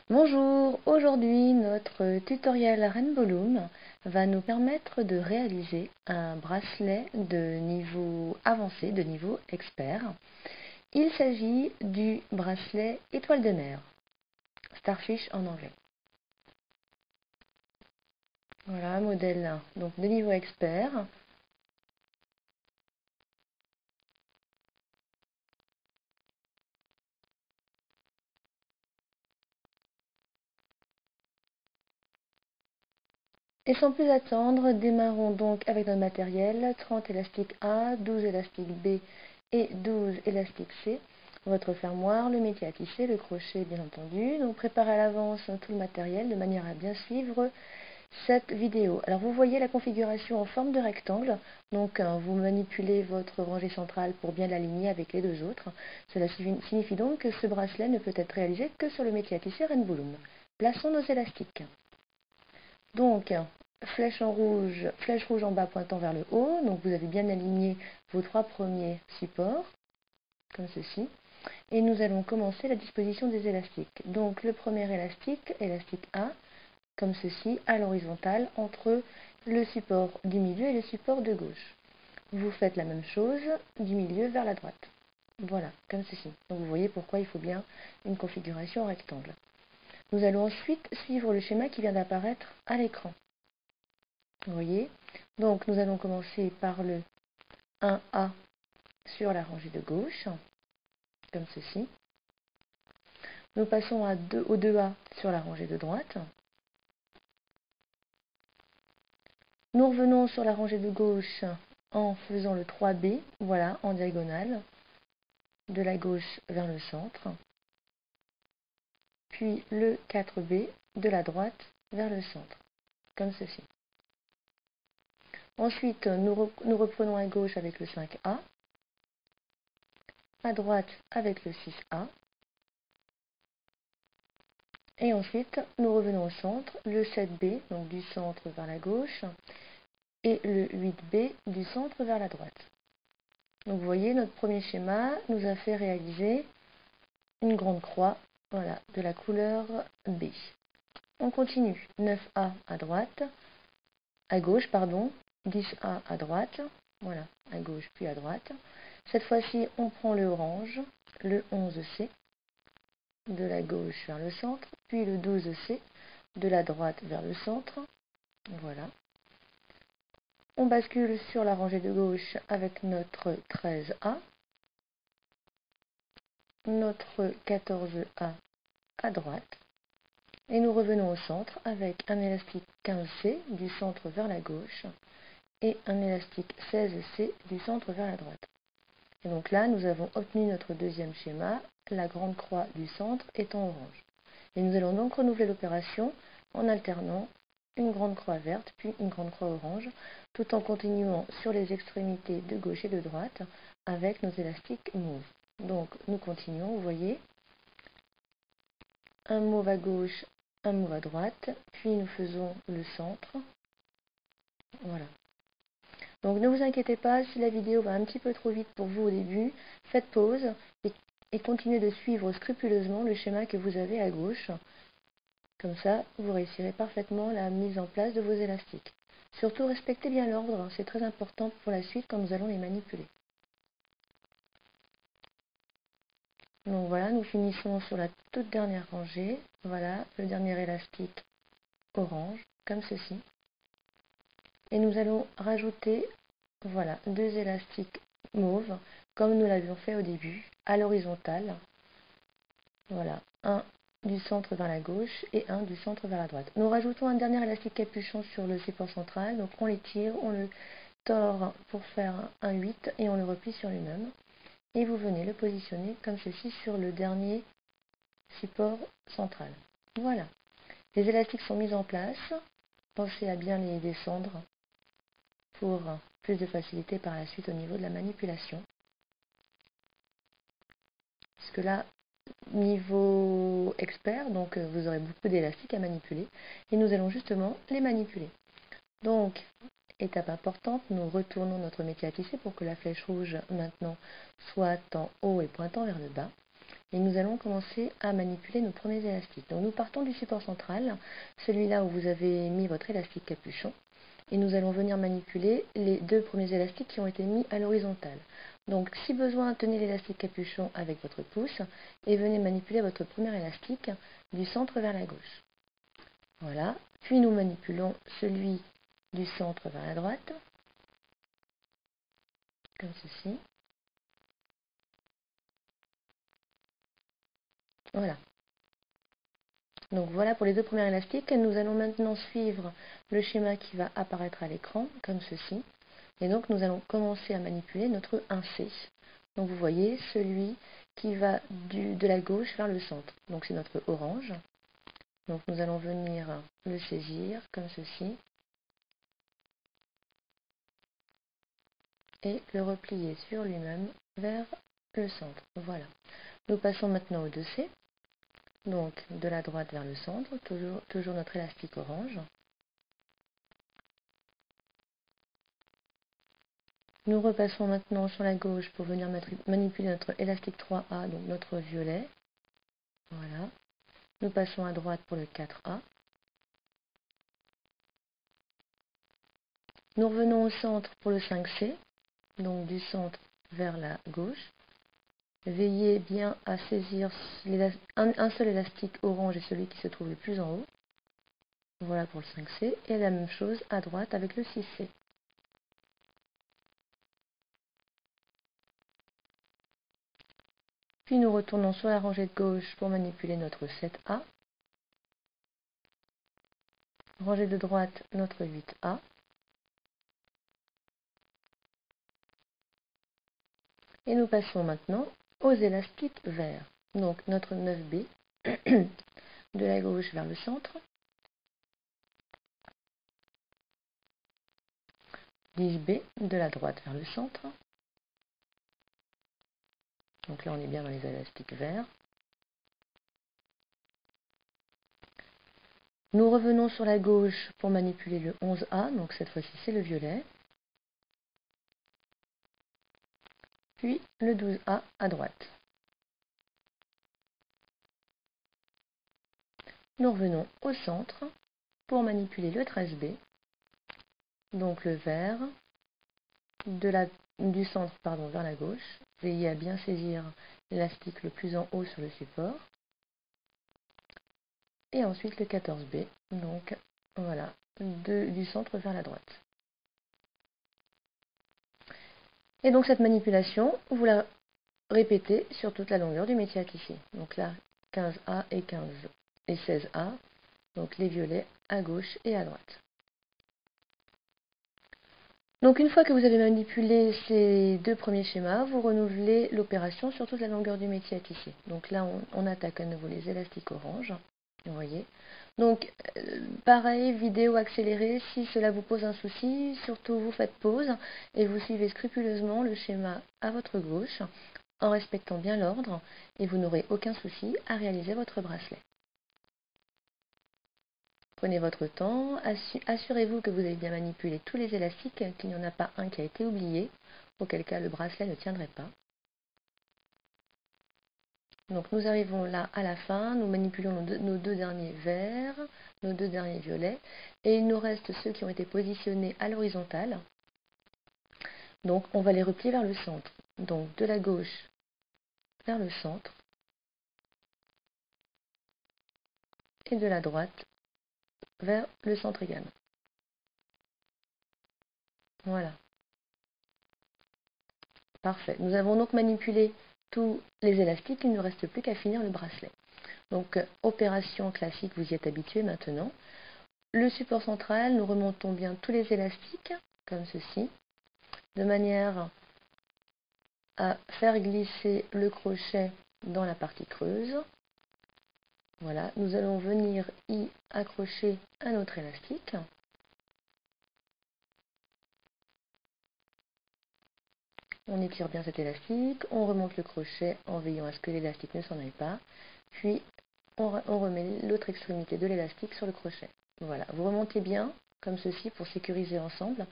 Bonjour, aujourd'hui notre tutoriel Rainbow Loom va nous permettre de réaliser un bracelet de niveau avancé, de niveau expert. Il s'agit du bracelet étoile de mer, Starfish en anglais. Voilà, modèle donc de niveau expert. Et sans plus attendre, démarrons donc avec notre matériel, 30 élastiques A, 12 élastiques B et 12 élastiques C, votre fermoir, le métier à tisser, le crochet bien entendu. Donc préparez à l'avance tout le matériel de manière à bien suivre cette vidéo. Alors vous voyez la configuration en forme de rectangle, donc vous manipulez votre rangée centrale pour bien l'aligner avec les deux autres. Cela signifie donc que ce bracelet ne peut être réalisé que sur le métier à tisser Rainbow Loom. Plaçons nos élastiques. Donc, flèche rouge en bas pointant vers le haut. Donc, vous avez bien aligné vos trois premiers supports, comme ceci. Et nous allons commencer la disposition des élastiques. Donc, le premier élastique, élastique A, comme ceci, à l'horizontale, entre le support du milieu et le support de gauche. Vous faites la même chose du milieu vers la droite. Voilà, comme ceci. Donc, vous voyez pourquoi il faut bien une configuration rectangle. Nous allons ensuite suivre le schéma qui vient d'apparaître à l'écran. Vous voyez? Donc nous allons commencer par le 1A sur la rangée de gauche, comme ceci. Nous passons au 2A sur la rangée de droite. Nous revenons sur la rangée de gauche en faisant le 3B, voilà, en diagonale, de la gauche vers le centre. Puis le 4B de la droite vers le centre, comme ceci. Ensuite, nous reprenons à gauche avec le 5A, à droite avec le 6A, et ensuite nous revenons au centre, le 7B, donc du centre vers la gauche, et le 8B du centre vers la droite. Donc vous voyez, notre premier schéma nous a fait réaliser une grande croix, voilà, de la couleur B. On continue, 9A à droite, à gauche, pardon, 10A à droite, voilà, à gauche puis à droite. Cette fois-ci, on prend le orange, le 11C, de la gauche vers le centre, puis le 12C, de la droite vers le centre, voilà. On bascule sur la rangée de gauche avec notre 13A, notre 14A à droite, et nous revenons au centre avec un élastique 15C du centre vers la gauche et un élastique 16C du centre vers la droite. Et donc là, nous avons obtenu notre deuxième schéma, la grande croix du centre étant orange. Et nous allons donc renouveler l'opération en alternant une grande croix verte puis une grande croix orange, tout en continuant sur les extrémités de gauche et de droite avec nos élastiques mauve. Donc nous continuons, vous voyez, un mauve à gauche, un mauve à droite, puis nous faisons le centre. Voilà. Donc ne vous inquiétez pas si la vidéo va un petit peu trop vite pour vous au début, faites pause et continuez de suivre scrupuleusement le schéma que vous avez à gauche. Comme ça, vous réussirez parfaitement la mise en place de vos élastiques. Surtout, respectez bien l'ordre, c'est très important pour la suite quand nous allons les manipuler. Donc voilà, nous finissons sur la toute dernière rangée. Voilà, le dernier élastique orange, comme ceci. Et nous allons rajouter, voilà, deux élastiques mauves, comme nous l'avions fait au début, à l'horizontale. Voilà, un du centre vers la gauche et un du centre vers la droite. Nous rajoutons un dernier élastique capuchon sur le support central, donc on l'étire, on le tord pour faire un 8 et on le replie sur lui-même. Et vous venez le positionner comme ceci sur le dernier support central. Voilà, les élastiques sont mis en place, pensez à bien les descendre pour plus de facilité par la suite au niveau de la manipulation. Parce que là, niveau expert, donc vous aurez beaucoup d'élastiques à manipuler et nous allons justement les manipuler. Donc, étape importante, nous retournons notre métier à tisser pour que la flèche rouge maintenant soit en haut et pointant vers le bas. et nous allons commencer à manipuler nos premiers élastiques. Donc nous partons du support central, celui-là où vous avez mis votre élastique capuchon, et nous allons venir manipuler les deux premiers élastiques qui ont été mis à l'horizontale. Donc si besoin, tenez l'élastique capuchon avec votre pouce et venez manipuler votre premier élastique du centre vers la gauche. Voilà, puis nous manipulons celui du centre vers la droite, comme ceci. Voilà. Donc voilà pour les deux premiers élastiques. Nous allons maintenant suivre le schéma qui va apparaître à l'écran, comme ceci. Et donc nous allons commencer à manipuler notre 1C. Donc vous voyez celui qui va de la gauche vers le centre. Donc c'est notre orange. Donc nous allons venir le saisir comme ceci. Et le replier sur lui-même vers le centre. Voilà. Nous passons maintenant au 2C. Donc de la droite vers le centre, toujours notre élastique orange. Nous repassons maintenant sur la gauche pour venir manipuler notre élastique 3A, donc notre violet. Voilà. Nous passons à droite pour le 4A. Nous revenons au centre pour le 5C, donc du centre vers la gauche. Veillez bien à saisir un seul élastique orange et celui qui se trouve le plus en haut. Voilà pour le 5C. Et la même chose à droite avec le 6C. Puis nous retournons sur la rangée de gauche pour manipuler notre 7A. Rangée de droite, notre 8A. Et nous passons maintenant aux élastiques verts. Donc notre 9B, de la gauche vers le centre. 10B, de la droite vers le centre. Donc là, on est bien dans les élastiques verts. Nous revenons sur la gauche pour manipuler le 11A, donc cette fois-ci c'est le violet. Puis le 12A à droite. Nous revenons au centre pour manipuler le 13B, donc le vert, du centre vers la gauche. Veillez à bien saisir l'élastique le plus en haut sur le support. Et ensuite le 14B, donc voilà, du centre vers la droite. Et donc cette manipulation, vous la répétez sur toute la longueur du métier à tisser. Donc là, 15A et 16A, donc les violets à gauche et à droite. Donc une fois que vous avez manipulé ces deux premiers schémas, vous renouvelez l'opération sur toute la longueur du métier à tisser. Donc là, on attaque à nouveau les élastiques orange, vous voyez. Donc pareil, vidéo accélérée, si cela vous pose un souci, surtout vous faites pause et vous suivez scrupuleusement le schéma à votre gauche en respectant bien l'ordre et vous n'aurez aucun souci à réaliser votre bracelet. Prenez votre temps, assurez-vous que vous avez bien manipulé tous les élastiques, qu'il n'y en a pas un qui a été oublié, auquel cas le bracelet ne tiendrait pas. Donc nous arrivons là à la fin, nous manipulons nos deux derniers verts, nos deux derniers violets, et il nous reste ceux qui ont été positionnés à l'horizontale. Donc on va les replier vers le centre. Donc de la gauche vers le centre, et de la droite vers le centre également. Voilà. Parfait. Nous avons donc manipulé tous les élastiques, il ne nous reste plus qu'à finir le bracelet. Donc opération classique, vous y êtes habitué maintenant. Le support central, nous remontons bien tous les élastiques, comme ceci, de manière à faire glisser le crochet dans la partie creuse. Voilà, nous allons venir y accrocher un autre élastique. On étire bien cet élastique, on remonte le crochet en veillant à ce que l'élastique ne s'en aille pas, puis on remet l'autre extrémité de l'élastique sur le crochet. Voilà, vous remontez bien, comme ceci, pour sécuriser ensemble.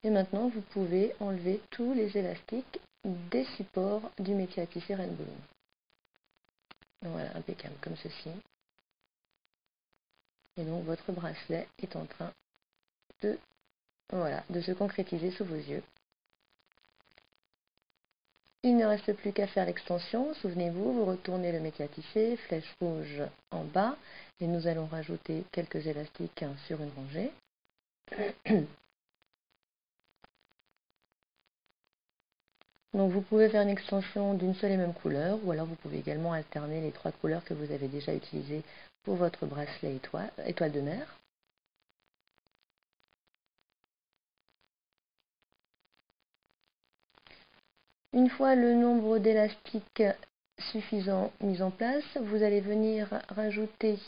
Et maintenant, vous pouvez enlever tous les élastiques des supports du métier à tisser Rainbow Loom. Voilà, impeccable, comme ceci. Et donc votre bracelet est en train de, voilà, de se concrétiser sous vos yeux. Il ne reste plus qu'à faire l'extension. Souvenez-vous, vous retournez le métier à tisser, flèche rouge en bas, et nous allons rajouter quelques élastiques sur une rangée. Donc vous pouvez faire une extension d'une seule et même couleur, ou alors vous pouvez également alterner les 3 couleurs que vous avez déjà utilisées pour votre bracelet étoile de mer. Une fois le nombre d'élastiques suffisant mis en place, vous allez venir rajouter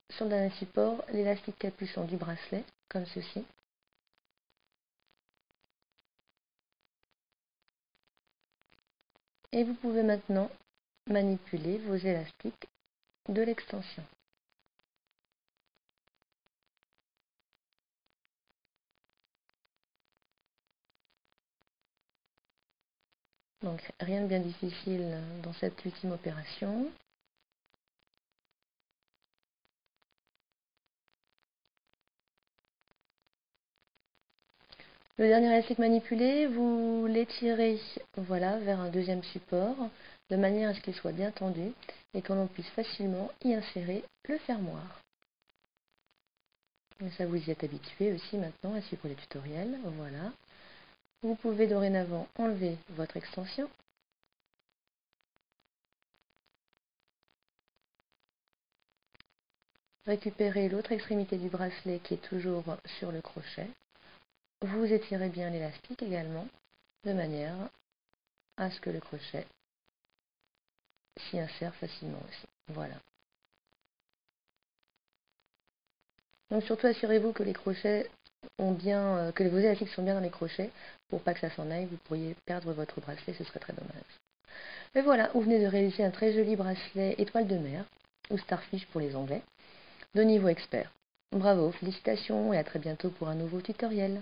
sur le dernier support l'élastique capuchon du bracelet, comme ceci. Et vous pouvez maintenant manipuler vos élastiques de l'extension. Donc rien de bien difficile dans cette ultime opération. Le dernier élastique manipulé, vous l'étirez voilà, vers un deuxième support, de manière à ce qu'il soit bien tendu et que l'on puisse facilement y insérer le fermoir. Et ça, vous y êtes habitué aussi maintenant à suivre les tutoriels. Voilà. Vous pouvez dorénavant enlever votre extension. Récupérer l'autre extrémité du bracelet qui est toujours sur le crochet. Vous étirez bien l'élastique également, de manière à ce que le crochet s'y insère facilement aussi. Voilà. Donc surtout assurez-vous que les crochets que vos élastiques sont bien dans les crochets pour pas que ça s'en aille. Vous pourriez perdre votre bracelet, ce serait très dommage. Et voilà, vous venez de réaliser un très joli bracelet étoile de mer, ou starfish pour les Anglais, de niveau expert. Bravo, félicitations et à très bientôt pour un nouveau tutoriel.